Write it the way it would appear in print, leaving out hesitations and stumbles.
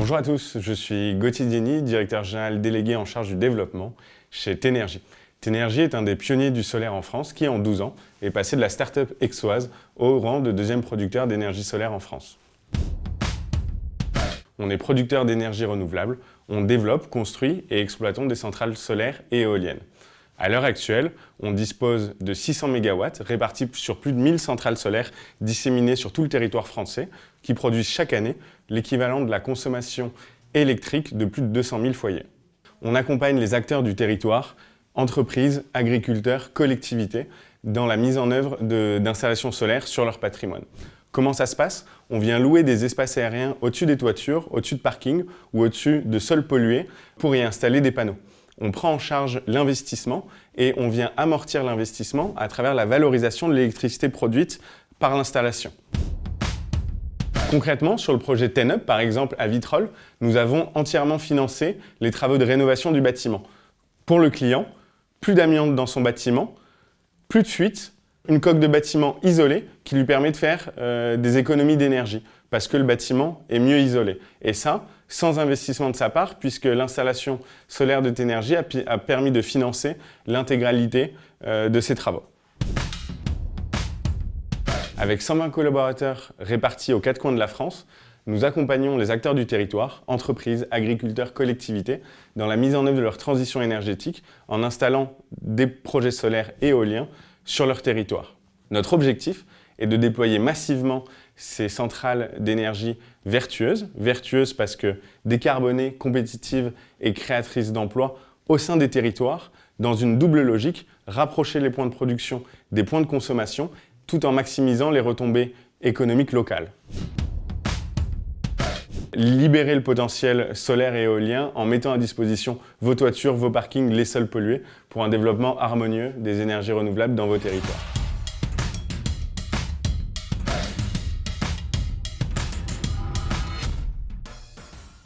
Bonjour à tous, je suis Gauthier Dieny, directeur général délégué en charge du développement chez Tenergy. Tenergy est un des pionniers du solaire en France qui, en 12 ans, est passé de la start-up aixoise au rang de deuxième producteur d'énergie solaire en France. On est producteur d'énergie renouvelable, on développe, construit et exploitons des centrales solaires et éoliennes. À l'heure actuelle, on dispose de 600 MW répartis sur plus de 1000 centrales solaires disséminées sur tout le territoire français qui produisent chaque année l'équivalent de la consommation électrique de plus de 200 000 foyers. On accompagne les acteurs du territoire, entreprises, agriculteurs, collectivités, dans la mise en œuvre d'installations solaires sur leur patrimoine. Comment ça se passe? On vient louer des espaces aériens au-dessus des toitures, au-dessus de parkings ou au-dessus de sols pollués pour y installer des panneaux. On prend en charge l'investissement et on vient amortir l'investissement à travers la valorisation de l'électricité produite par l'installation. Concrètement, sur le projet TenUp, par exemple à Vitrolles, nous avons entièrement financé les travaux de rénovation du bâtiment. Pour le client, plus d'amiante dans son bâtiment, plus de fuite, une coque de bâtiment isolée qui lui permet de faire des économies d'énergie parce que le bâtiment est mieux isolé. Et ça, sans investissement de sa part, puisque l'installation solaire de Tenergy a permis de financer l'intégralité de ces travaux. Avec 120 collaborateurs répartis aux 4 coins de la France, nous accompagnons les acteurs du territoire, entreprises, agriculteurs, collectivités, dans la mise en œuvre de leur transition énergétique en installant des projets solaires et éoliens sur leur territoire. Notre objectif est de déployer massivement ces centrales d'énergie vertueuses parce que décarbonées, compétitives et créatrices d'emplois au sein des territoires, dans une double logique, rapprocher les points de production des points de consommation tout en maximisant les retombées économiques locales. Libérer le potentiel solaire et éolien en mettant à disposition vos toitures, vos parkings, les sols pollués pour un développement harmonieux des énergies renouvelables dans vos territoires.